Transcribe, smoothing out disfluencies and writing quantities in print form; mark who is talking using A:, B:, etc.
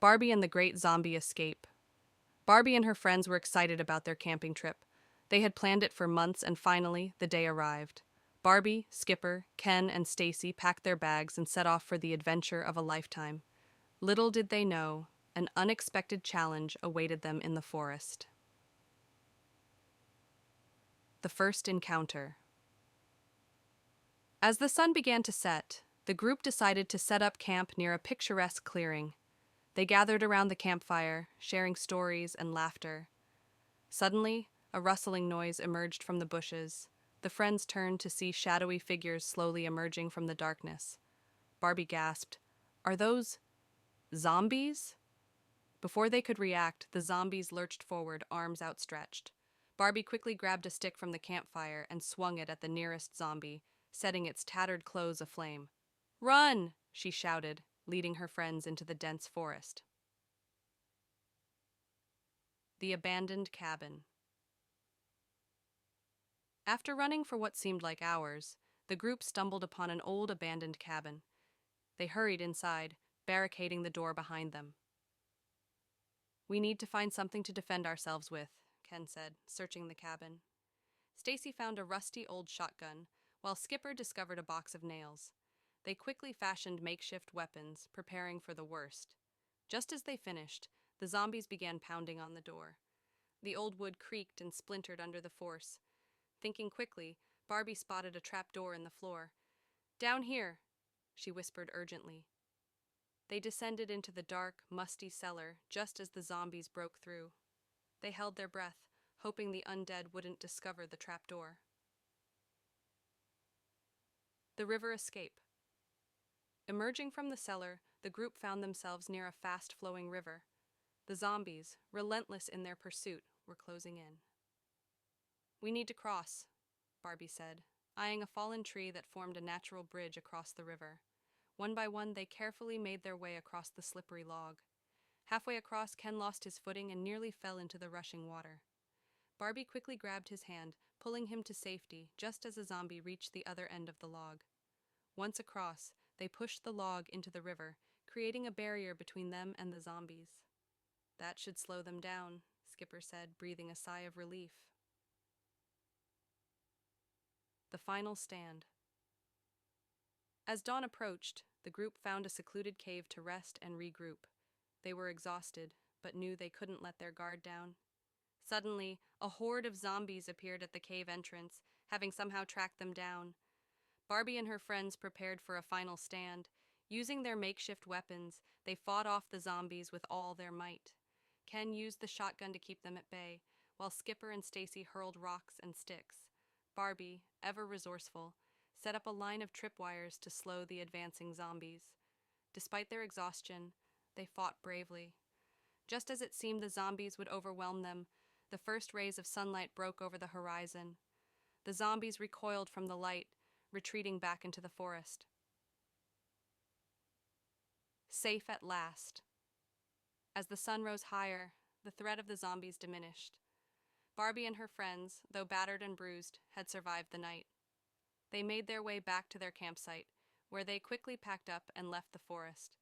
A: Barbie and the Great Zombie Escape. Barbie and her friends were excited about their camping trip. They had planned it for months and finally, the day arrived. Barbie, Skipper, Ken, and Stacy packed their bags and set off for the adventure of a lifetime. Little did they know, an unexpected challenge awaited them in the forest. The first encounter. As the sun began to set, the group decided to set up camp near a picturesque clearing. They gathered around the campfire, sharing stories and laughter. Suddenly, a rustling noise emerged from the bushes. The friends turned to see shadowy figures slowly emerging from the darkness. Barbie gasped, "Are those zombies?" Before they could react, the zombies lurched forward, arms outstretched. Barbie quickly grabbed a stick from the campfire and swung it at the nearest zombie, setting its tattered clothes aflame. "Run!" she shouted, leading her friends into the dense forest. The abandoned cabin. After running for what seemed like hours, the group stumbled upon an old abandoned cabin. They hurried inside, barricading the door behind them. "We need to find something to defend ourselves with," Ken said, searching the cabin. Stacy found a rusty old shotgun, while Skipper discovered a box of nails. They quickly fashioned makeshift weapons, preparing for the worst. Just as they finished, the zombies began pounding on the door. The old wood creaked and splintered under the force. Thinking quickly, Barbie spotted a trap door in the floor. "Down here," she whispered urgently. They descended into the dark, musty cellar just as the zombies broke through. They held their breath, hoping the undead wouldn't discover the trap door. The river escape. Emerging from the cellar, the group found themselves near a fast-flowing river. The zombies, relentless in their pursuit, were closing in. "We need to cross," Barbie said, eyeing a fallen tree that formed a natural bridge across the river. One by one, they carefully made their way across the slippery log. Halfway across, Ken lost his footing and nearly fell into the rushing water. Barbie quickly grabbed his hand, pulling him to safety just as a zombie reached the other end of the log. Once across, they pushed the log into the river, creating a barrier between them and the zombies. "That should slow them down," Skipper said, breathing a sigh of relief. The final stand. As dawn approached, the group found a secluded cave to rest and regroup. They were exhausted, but knew they couldn't let their guard down. Suddenly, a horde of zombies appeared at the cave entrance, having somehow tracked them down. Barbie and her friends prepared for a final stand. Using their makeshift weapons, they fought off the zombies with all their might. Ken used the shotgun to keep them at bay, while Skipper and Stacy hurled rocks and sticks. Barbie, ever resourceful, set up a line of tripwires to slow the advancing zombies. Despite their exhaustion, they fought bravely. Just as it seemed the zombies would overwhelm them, the first rays of sunlight broke over the horizon. The zombies recoiled from the light, retreating back into the forest. Safe at last. As the sun rose higher, the threat of the zombies diminished. Barbie and her friends, though battered and bruised, had survived the night. They made their way back to their campsite, where they quickly packed up and left the forest.